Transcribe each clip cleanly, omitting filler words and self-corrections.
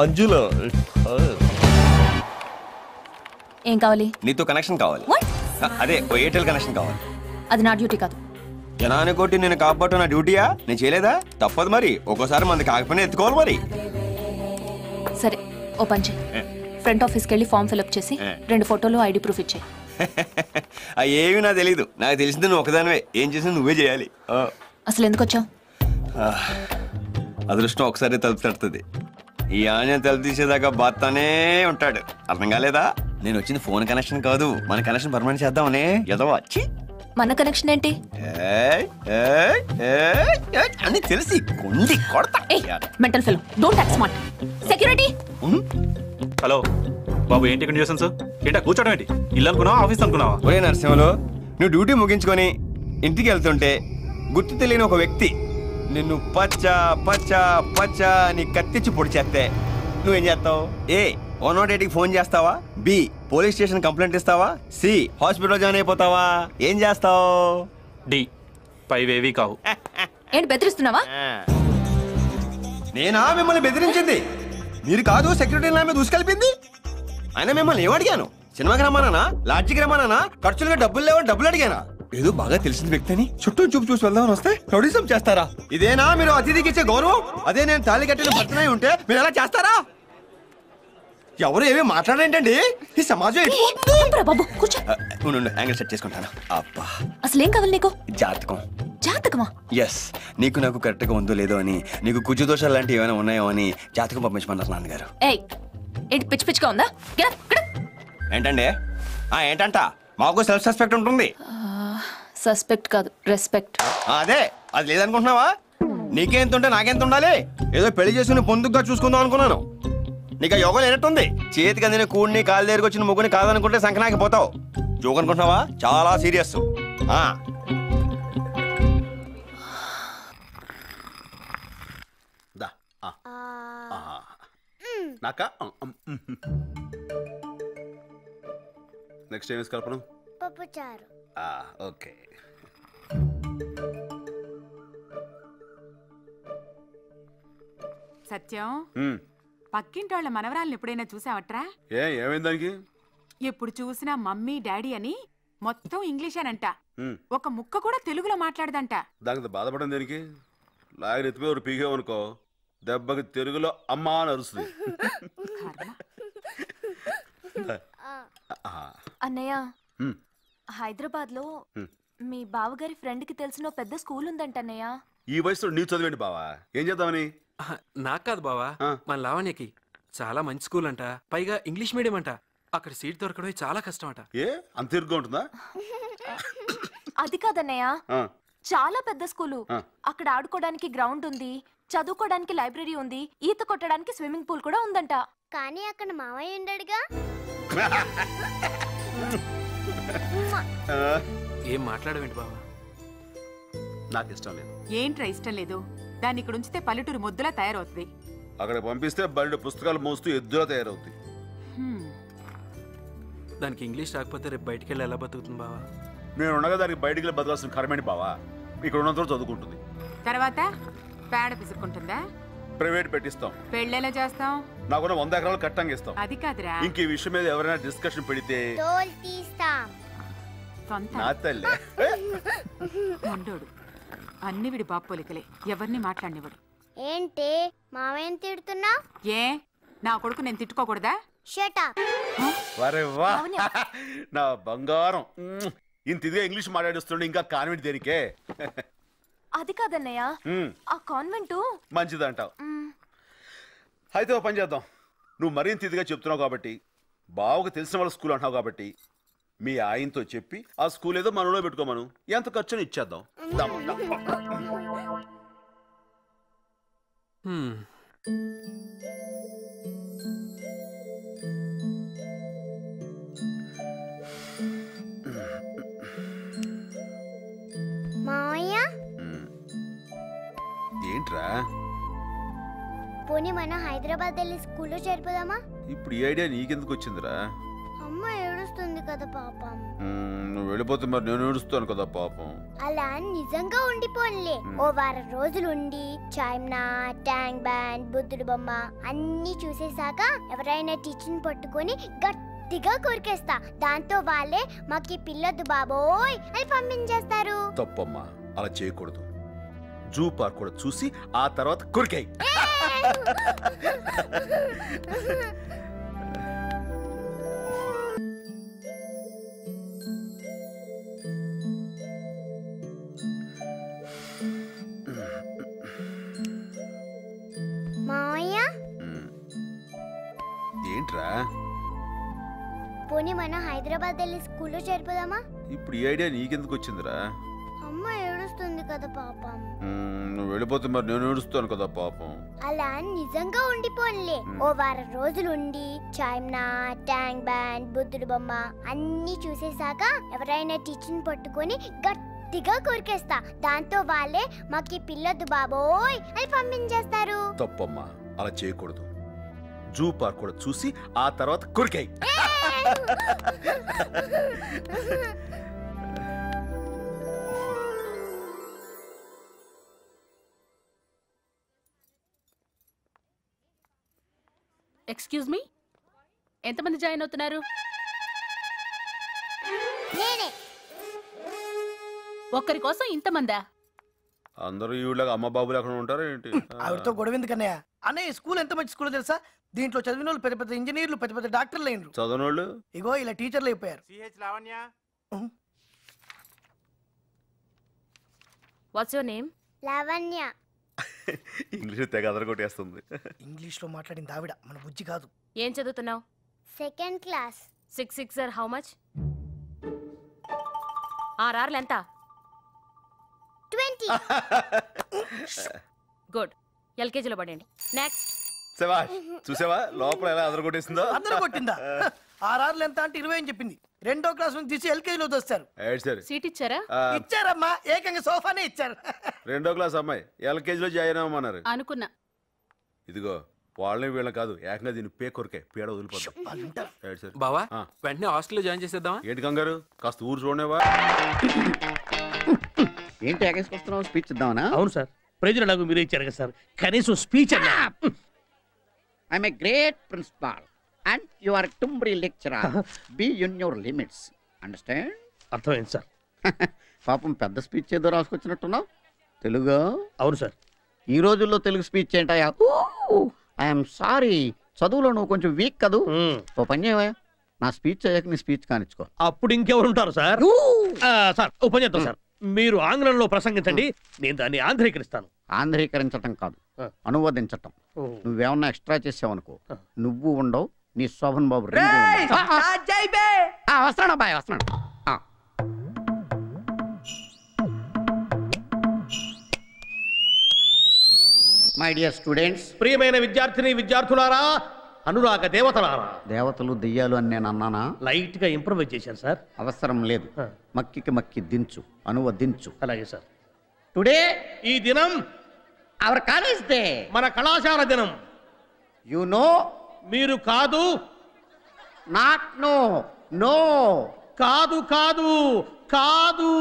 అంజులో ఏం కావాలి? నీతో కనెక్షన్ కావాలి. అదే ఎయిర్టెల్ కనెక్షన్ కావాలి. అది నా డ్యూటీ కాదు. జనాన్ని కొట్టి నేను కాపాడు నా డ్యూటీయా? నేను చేయలేదా? తప్పదు మరి. ఒక్కోసారి మంది కాకపోయినా ఎత్తుకోవాలి మరి. సరే ఓ పని చెయ్యి. ఫ్రంట్ ఆఫీస్కి వెళ్ళి ఫామ్ ఫిల్అప్ చేసి 2 ఫోటోలు ఐడి ప్రూఫ్ ఇచ్చేయి. ఏమి నాకు తెలీదు. నాకు తెలిసింది నువ్వు ఒకదానివే. ఏం చేసింది నువ్వే చేయాలి. అసలు ఎందుకు వచ్చావు? అదృష్టం ఒకసారి తలుపు తడుతుంది. ఈ ఆంజనేయ తలుపు తీసేదాకా బాత్తానే ఉంటాడు. అర్థం కాలేదా? నేను వచ్చింది ఫోన్ కనెక్షన్ కాదు, మన కనెక్షన్ పర్మనెంట్ చేద్దామని. ఏదో వచ్చి మన కనెక్షన్ ఏంటి అని తెలిసి కొండి కొడతా. Mental fellow, don't act smart. Security. Hello బాబు, ఏంటి ఇక్కడ చేసాను సార్? ఏంటా కూర్చోడం ఏంటి? ఇల్లు అనుకున్నావా ఆఫీస్ అనుకున్నావా? ఒరే నరసింహలో, నువ్వు డ్యూటీ ముగించుకొని ఇంటికి వెళ్తుంటే గుర్తు తెలియని ఒక వ్యక్తి నిన్ను పచ్చా పచ్చా పచ్చా అని కత్తిచ్చి పొడి చేస్తే నువ్వేం చేస్తావు? ఏ 108కి ఫోన్ చేస్తావా? బి పోలీస్ స్టేషన్ కంప్లైంట్ ఇస్తావా? సి హాస్పిటల్ జాయిన్ అయిపోతావా? ఏం చేస్తావు? డి పైవేవి కావు. ఏంటి బెదిరిస్తున్నావా? నేనా మిమ్మల్ని బెదిరించింది? మీరు కాదు సెక్యూరిటీ నా మీద దూసుకెళ్ళింది. అయినా మిమ్మల్ని ఏమడిగాను? సినిమాకి రమ్మానా? లాడ్జికి రమ్మానా? ఖర్చులుగా డబ్బులు లేవని డబ్బులు అడిగానా? ఏదో బాగా తెలిసిన వ్యక్తి అని చుట్టూ చూపు చూసి వెళ్దామని వస్తే ప్రొడ్యూసం చేస్తారా? ఇదేనా మీరు అతిథికి ఇచ్చే గౌరవం? అదే నేను తాళి కట్టిన భర్తనై ఉంటే మీరు ఎలా చేస్తారా? ఎవరు ఏమీ మాట్లాడేంటండి? ఈ సమాజం యాంగిల్ సెట్ చేసుకుంటాను. అబ్బా, అసలేం కావాలి నీకు? జాతకం. జాతకమా? ఎస్, నీకు నాకు కరెక్ట్ గా ఉందో లేదో అని, నీకు కుజు దోషాలు లాంటివి ఏమైనా ఉన్నాయో అని జాతకం పంపించమన్నారు నాన్నగారు. ఏంటి పిచ్చి పిచ్చిగా ఉందా? ఏంటండి? ఏంటంట? మాకు సెల్ఫ్ సస్పెక్ట్ ఉంటుంది. సస్పెక్ట్ కాదు, రెస్పెక్ట్. అదే, అది లేదనుకుంటున్నావా? నీకెంత ఉంటే నాకెంత ఉండాలి? ఏదో పెళ్లి చేసుకుని పొందుగా చూసుకుందాం అనుకున్నాను. నీకు యోగం లేనట్టుంది. చేతికి అందిన కూడిని కాలు దగ్గరికి వచ్చిన ముగ్గుని కాదనుకుంటే సంకనాకి పోతావు. జోక్ అనుకుంటున్నావా? చాలా సీరియస్. నెక్స్ట్ ఏం కల్పన? పప్పుచారు. ఓకే. సత్యం, పక్కింటోళ్ళ మనవరాలను ఎప్పుడైనా చూసావట్రా? ఏమైంది దానికి? ఎప్పుడు చూసినా మమ్మీ డాడీ అని మొత్తం ఇంగ్లీషేనంట. ఒక ముక్క కూడా తెలుగులో మాట్లాడదంట. దానికి బాధపడడం దేనికి? లాగిన ఎత్తిపోయి ఒక పీగామనుకో, దెబ్బకి తెలుగులో అమ్మా అని అరుస్తుంది. అన్నయ్య, హైదరాబాద్ లో మీ బావగారి ఫ్రెండ్ కి తెలిసిన పెద్ద స్కూల్ ఉందంట అన్నయ్య. ఈ వయసులో నీ చదివేంటి బావా? ఏం చేద్దామని? నాకు కాదు బావా, మన లావణ్యకి చాలా మంచి స్కూల్ అంట. పైగా ఇంగ్లీష్ మీడియం అంట. అక్కడ సీట్ దొరకడం చాలా కష్టం అంట. ఏ అంత ఇరుగ్గా ఉంటుందా? అది కాదన్నయ్య, చాలా పెద్ద స్కూలు. అక్కడ ఆడుకోవడానికి గ్రౌండ్ ఉంది, చదువుకోవడానికి లైబ్రరీ ఉంది, ఈత కొట్టడానికి స్విమ్మింగ్ పూల్ కూడా ఉందంట. కానీ అక్కడ మామయ్య ఉండడుగా. ఏం మాట్లాడవేంటి బావా? నాకు ఇష్టం లేదు. ఏంట్రా ఇష్టం లేదు? దాన్ని ఇక్కడ ఉంచితే పల్లెటూరు ముద్దులా తయారవుతుంది. అక్కడ పంపిస్తే బయట పుస్తకాలు మోస్తూ ఎద్దులా తయారవుతుంది. దానికి ఇంగ్లీష్ రాకపోతే రేపు బయటికి వెళ్ళి ఎలా బతుకుతుంది బావా? నేను ఉండగా దానికి బయటికి వెళ్ళి బతకాల్సిన కర్మేంటి బావా? ఇక్కడ ఉన్నంత చదువుకుంటుంది. తర్వాత పేడ పిసుక్కుంటుందా? ప్రైవేట్ పెట్టిస్తాం. పెళ్ళెలా చేస్తాం? నాకున్న 100 ఎకరాలు కట్టంగా ఇస్తాం. అది కాదురా, ఇంక ఈ విషయం మీద ఎవరైనా డిస్కషన్ పెడితే ఉండోడు. అన్ని విడి బాపోలికలే, ఎవరిని మాట్లాడినవాడు. ఏంటి మామయ్యని తిడుతున్నా? ఏ నా కొడుకు నేను తిట్టుకోకూడదా? నా బంగారం ఇంత ఇదిగా ఇంగ్లీష్ మాట్లాడిస్తుండే ఇంకా కాన్వెంట్ దేనికే? అది కాదన్నయ్య, ఆ కాన్వెంట్ మంచిదంటావు. అయితే ఓ పని చేద్దాం. నువ్వు మరింత ఇదిగా చెప్తున్నావు కాబట్టి, బావకు తెలిసిన వాళ్ళ స్కూల్ అంటున్నావు కాబట్టి, మీ ఆయనతో చెప్పి ఆ స్కూల్ ఏదో మనలో పెట్టుకోమను. ఎంత ఖర్చుని ఇచ్చేద్దాం. మామయ్య, ఏంట్రా? పోనీ మనం హైదరాబాద్ వెళ్ళి స్కూల్లో చేరిపోదామా? ఇప్పుడు ఈ ఐడియా నీకెందుకు వచ్చిందిరా? అమ్మ ఏడుస్తుంది కదా పాపం. నువ్వు వెళ్ళిపోతే మరి నేను ఏడుస్తాను కదా పాపం. అలా నిజంగా ఉండిపోన్లే. ఓ వారం రోజులు ఉండి చాయ్నా, ట్యాంక్ బ్యాండ్, బుద్ధుడు బొమ్మ అన్ని చూసేసాక ఎవరైనా టీచర్ని పట్టుకొని గట్టిగా కొరికేస్తా. దాంతో వాళ్ళే మాకి పిల్లొద్దు బాబోయ్ అని పంపించేస్తారు. తప్పమ్మా, అలా చేయకూడదు. జూ పార్క్ కూడా చూసి ఆ తర్వాత కొరికాయి. మావయ్య ఏంట్రా? పోనీ మనం హైదరాబాద్ వెళ్ళి స్కూల్లో చేరిపోదామా? ఇప్పుడు ఈ ఐడియా నీకెందుకు వచ్చిందిరా? అమ్మ ఏడుస్తుంది కదా పాపం. నువ్వు వెళ్ళిపోతే మరి నేను ఏడుస్తాను కదా పాపం. అలా నిజంగా ఉండిపోన్లే. ఓ వారం రోజులు ఉండి చాయ్నా, ట్యాంక్ బ్యాండ్, బుద్ధుడు బొమ్మ అన్ని చూసేసాక ఎవరైనా టీచర్ని పట్టుకొని గట్టిగా కొరికేస్తా. దాంతో వాళ్ళే మాకి పిల్లొద్దు బాబోయ్ అని పంపించేస్తారు. తప్పమ్మా, అలా చేయకూడదు. జూ పార్క్ కూడా చూసి ఆ తర్వాత కొరికాయి. ఎక్స్క్యూజ్ మీ, ఎంతమంది జాయిన్ అవుతున్నారు? నేనే. ఒక్కరి కోసం ఇంతమందా? అందరూ ఈవిడలాగా అమ్మ బాబులు అక్కడ ఉంటారా ఏంటి? ఆవిడతో గొడవ ఎందుకన్నయ్య? అన్నయ్య స్కూల్ ఎంత మంచి స్కూల్ తెలుసా? దీంట్లో చదివిన వాళ్ళు పెద్ద పెద్ద ఇంజనీర్లు, పెద్ద పెద్ద డాక్టర్లు అయినరు. చదవనోళ్ళు ఇగో ఇలా టీచర్లు అయిపోయారు. What's your name? Lavanya. English తెగ అదరగొట్టేస్తుంది. ఇంగ్లీష్ లో మాట్లాడింది ఆవిడ, మన బుజ్జి కాదు. ఏం చదువుతున్నావు? Second class. 6 6 how much? 6 ఎంత? 20. గుడ్. ఎల్కేజీలో పడండి. నెక్స్ట్. శభాష్, చూసావా లోపల ఎలా అదరగొట్టేసిందో? అందరూ కొట్టిందా? 6 ఎంత అంటే 20 అని చెప్పింది. 2వ క్లాస్ నుంచి తీసి ఎల్కేజీలో తోస్తారు. సీట్ ఇచ్చారా? ఇచ్చారమ్మా, ఏకంగా సోఫానే ఇచ్చారు. 2వ క్లాస్ అమ్మాయి ఎల్కేజీలో జాయిన్ అవ్వమన్నారు. అనుకున్నా. ఇదిగో వాళ్ళని వీళ్ళ కాదు, ఏకంగా దీన్ని పే కొరికే పేడ వదిలిపోతాం. బావా, వెంటనే హాస్టల్లో జాయిన్ చేసేద్దామా? ఏంటి కంగారు, కాస్త ఊరు చూడనేవా? ఏంటి ఎగేసుకొస్తున్నావు? స్పీచ్ ఇద్దామనా? అవును సార్, ప్రజలు నాకు మీరు ఇచ్చారు కదా సార్, కనీసం స్పీచ్ అన్నా. I'm a great principal and you are టుంబ్రీ lecturer. Be in your limits. Understand? అర్థమైంది సార్. పాపం పెద్ద స్పీచ్ ఏదో రాసుకొచ్చినట్టున్నావు. తెలుగు? అవును సార్. ఈ రోజుల్లో తెలుగు స్పీచ్ ఏంటయ్యా? ఐఎమ్ సారీ, చదువులో నువ్వు కొంచెం వీక్ కదూ. ఓ పని చేయవా, నా స్పీచ్ అయ్యాక నీ స్పీచ్ కానిచ్చుకో. అప్పుడు ఇంకెవరు ఉంటారు సార్? సార్ ఓ పని చేద్దాం సార్, మీరు ఆంగ్లంలో ప్రసంగించండి, నేను దాన్ని ఆంధ్రీకరిస్తాను. ఆంధ్రీకరించటం కాదు, అనువదించటం. నువ్వేమన్నా ఎక్స్ట్రా చేసావనుకో, నువ్వు ఉండవు, నీ శోభన్ బాబు వస్తున్నాడు. అబ్బాయి వస్తున్నాడు. మై డియర్ స్టూడెంట్స్, ప్రియమైన విద్యార్థిని విద్యార్థులారా, అనురాగ దేవతలారా. దేవతలు దెయ్యాలు అని నేను అన్నానా? లైట్ గా ఇంప్రూవైజ్ చేశాను సార్. అవసరం లేదు, మక్కికి మక్కి దించు, అనువదించు. అలాగే సార్. టుడే ఈ దినం అవర్ కాలేజ్ డే, మన కళాశాల దినం. You know? మీరు కాదు. Not no. నో. కాదు కాదు కాదు.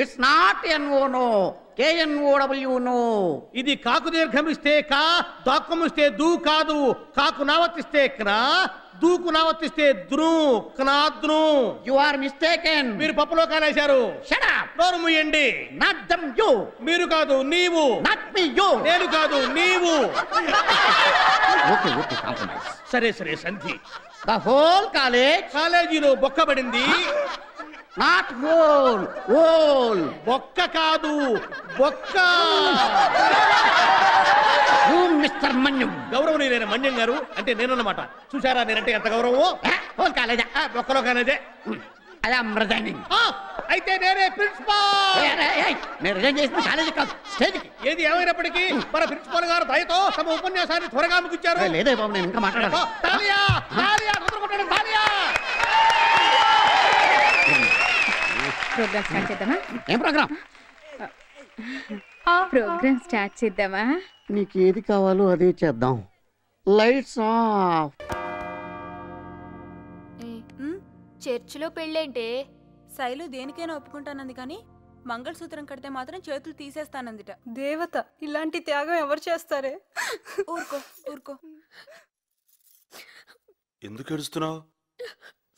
It's not N O no, KNOW know. ఇది కాకు దీర్ఘమిస్తే కా, దాక్కుమిస్తే దూ కాదు. కాకు నావర్తిస్తే క్నా, దూకు నావర్తిస్తే ద్రు, క్నాద్రు. You are mistaken. మీరు పప్పులో కాలేశారు. Shut up. నోరు మూయండి. Not dum you. మీరు కాదు నీవు. Not me you. నేను కాదు నీవు. Okay okay, compromise. సరే సరే, సంధి. The whole college. కాలేజీలో బొక్కబడింది. Not whole, whole. బొక్క కాదు, బొక్క. మిస్టర్ మన్యం. గౌరవనీయులైన మన్యం గారు అంటే నేనన్నమాట. చూసారా నేనంటే ఎంత గౌరవం. Whole college. బొక్కలో కాలేజే. I am resigning. అయితే నేనే ప్రిన్సిపాల్. నేను రిజైన్ చేసిన కాలేజీ కాదు, స్టేజ్కి. ఏది ఏమైనప్పటికీ మన ప్రిన్సిపాల్ గారు దయతో తమ ఉపన్యాసాన్ని త్వరగా ముగించారు. లేదే బాబు, నేను ఇంకా మాట్లాడాలి. తాలియా, తాలియా, తొందరగా తాలియా. ప్రోగ్రామ్ స్టార్ట్ చేద్దామా? ఏం ప్రోగ్రామ్? ప్రోగ్రామ్ స్టార్ట్ చేద్దామా? నీకు ఏది కావాలో అదే చేద్దాం. Lights off. చర్చిలో పెళ్ళేంటే? శైలు దేనికైనా ఒప్పుకుంటానంది కానీ మంగళసూత్రం కడితే మాత్రం చేతులు తీసేస్తానందిట. దేవత ఇలాంటి త్యాగం ఎవరు చేస్తారే? ఊరుకో ఊరుకో. ఎందుకు ఏడుస్తున్నావు?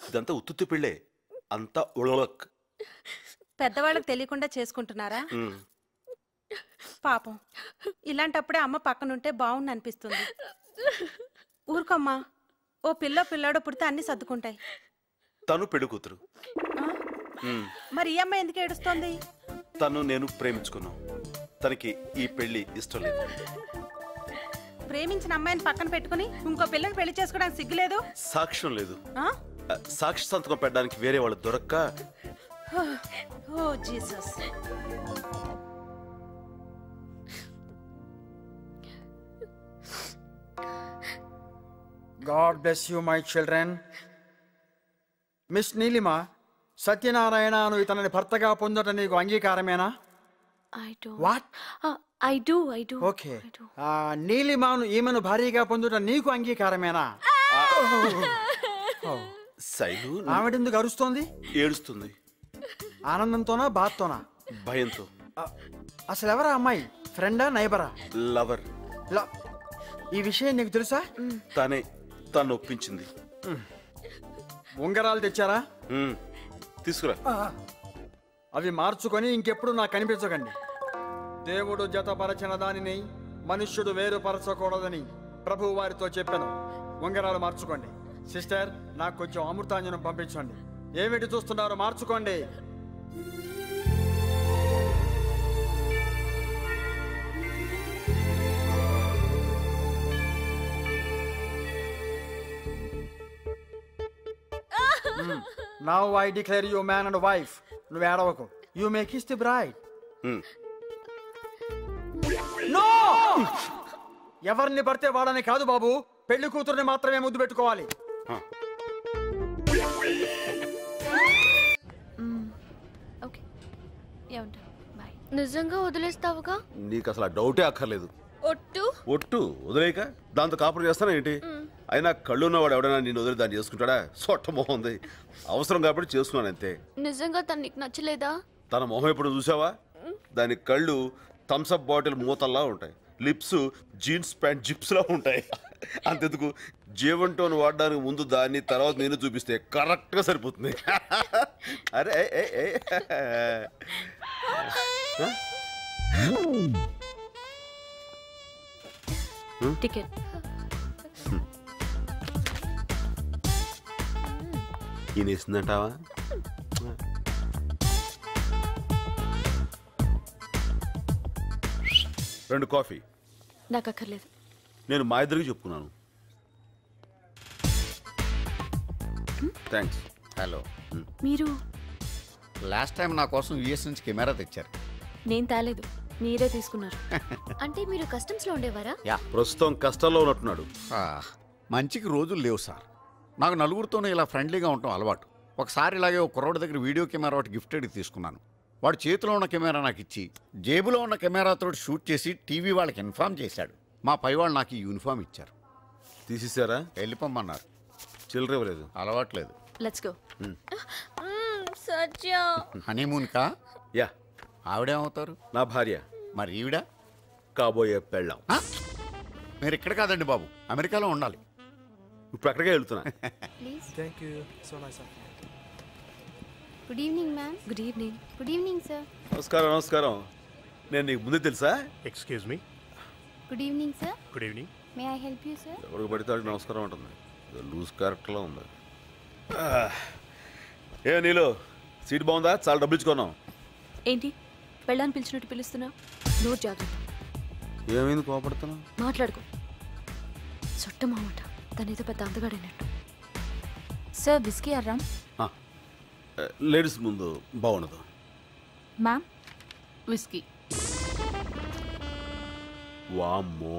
ఇదంతా ఉత్తుత్తి పెళ్ళే, అంతా ఉళలక్. పెద్దవాళ్ళకి తెలియకుండా చేసుకుంటున్నారా? పాపం ఇలాంటప్పుడే అమ్మ పక్కనుంటే బాగుండు అనిపిస్తుంది. ఊరుకోమ్మా, ఓ పిల్లాడో పుడితే అన్ని సర్దుకుంటాయి. తను పెళ్లి కూతురు. మరి ఈ అమ్మాయి ఎందుకు ఏడుస్తోంది? తను నేను ప్రేమించుకున్నాం, తనకి ఈ పెళ్లి ఇష్టం లేదు. ప్రేమించిన అమ్మాయిని పక్కన పెట్టుకుని ఇంకో పిల్లని పెళ్లి చేసుకోవడానికి సిగ్గులేదు? సాక్ష్యం లేదు, సాక్షి సంతకం పెట్టడానికి వేరే వాళ్ళు దొరక్క. Oh Jesus. God bless you, my children. Miss Neelima, సత్యనారాయణను ఇతనిని భర్తగా పొందటం నీకు అంగీకారమేనా? వాట్? I do. ఓకే. నీలిమను ఈమెను భార్యగా పొందటం నీకు అంగీకారమేనా? శైలు, ఆవిడెందుకు అరుస్తోంది? ఏడుస్తుంది. ఆనందంతోనా బాధతోనా? భయంతో. అసలు ఎవరా అమ్మాయి? ఫ్రెండా నైబరా? లవర్. ఈ విషయం నీకు తెలుసా? తను ఒప్పించింది. ఉంగరాలు తెచ్చారా? తీసుకురా. అవి మార్చుకొని ఇంకెప్పుడు నాకు కనిపించకండి. దేవుడు జతపరచిన దానిని మనుష్యుడు వేరుపరచకూడదని ప్రభు వారితో చెప్పాను. ఉంగరాలు మార్చుకోండి. సిస్టర్, నాకు కొంచెం అమృతాంజనం పంపించండి. ఏమిటి చూస్తున్నారు? మార్చుకోండి. Now I declare you man and wife. నువ్వు ఏడవకు. You may kiss the bride. No! ఎవరిని పడితే వాడని కాదు బాబు, పెళ్లి కూతురుని మాత్రమే ముద్దు పెట్టుకోవాలి. నిజంగా వదిలేస్తావుగా? నీకు అసలు ఆ డౌటే అక్కర్లేదు. ఒట్టు వదిలేక దాంతో కాపురం చేస్తానా ఏంటి? అయినా కళ్ళు ఉన్నవాడు ఎవడైనా నేను వదిలి దాన్ని చేసుకుంటాడా? సొట్ట మొహం ఉంది. అవసరం కాబట్టి చేసుకున్నాను అంతే. నిజంగా తను నీకు నచ్చలేదా? తన మొహం ఎప్పుడు చూసావా? దాని కళ్ళు థమ్స్అప్ బాటిల్ మూతల్లా ఉంటాయి, లిప్స్ జీన్స్ ప్యాంట్ జిప్స్ లా ఉంటాయి. అంతెందుకు, జీవంటోన్ వాడడానికి ముందు దాన్ని, తర్వాత నేను చూపిస్తే కరెక్ట్ గా సరిపోతుంది. అరే టికెట్. ఈయనేసిందంటావా? రెండు కాఫీ. నాకు అక్కర్లేదు. నేను మా ఇద్దరికి చెప్పుకున్నాను. థ్యాంక్స్. హలో. మీరు లాస్ట్ టైం నా కోసం యుఎస్ నుంచి కెమెరా తెచ్చారు. నేను తేలేదు, మీరే తీసుకున్నారు. అంటే మీరు కస్టమ్స్ లో ఉండేవారా? ప్రస్తుతం కష్టాల్లో ఉన్నట్టున్నాడు. మంచికి రోజులు లేవు సార్. నాకు నలుగురితోనే ఇలా ఫ్రెండ్లీగా ఉండటం అలవాటు. ఒకసారి ఇలాగే ఒక కుర్రోడి దగ్గర వీడియో కెమెరా ఒకటి గిఫ్టెడ్ తీసుకున్నాను. వాడు చేతిలో ఉన్న కెమెరా నాకు ఇచ్చి జేబులో ఉన్న కెమెరాతో షూట్ చేసి టీవీ వాళ్ళకి ఇన్ఫార్మ్ చేశాడు. మా పై వాళ్ళు నాకు ఈ యూనిఫామ్ ఇచ్చారు. తీసేశారా? వెళ్ళిపోమన్నారు. చిల్లర ఇవ్వలేదు. అలవాట్లేదు. Let's go. సత్య హనీమూన్ కా? యా. ఆవిడేమవుతారు? నా భార్య. మరి ఈవిడ? కాబోయే పెళ్ళాం. మీరు ఇక్కడ కాదండి బాబు, అమెరికాలో ఉండాలి. ఇప్పుడు అక్కడికే వెళ్తున్నా. Good evening ma'am. Good evening. Good evening sir. నమస్కారం. నమస్కారం. నేను నీకు ముందే తెలుసా? Excuse me. Good evening sir. Good evening. May I help you sir? ఎవరికి పడితే వాడికి నమస్కారం ఉంటుంది. లూజ్ క్యారెక్టర్లో ఉంది. ఏ నీలో సీట్ బాగుందా? చాలా డబ్బులు ఇచ్చుకున్నాం. ఏంటి పెళ్ళాన్ని పిలిచినట్టు పిలుస్తున్నావు? నోట్ జాగ్రత్త. ఏమైంది కోపడుతున్నావు? మాట్లాడుకో. చుట్టమామాట తనేదో పెద్ద అందగాడైనట్టు. సార్ బిస్కీ అర్రామ్. లేడీస్ ముందు బాగుండదు. Ma'am whisky. వామ్మో.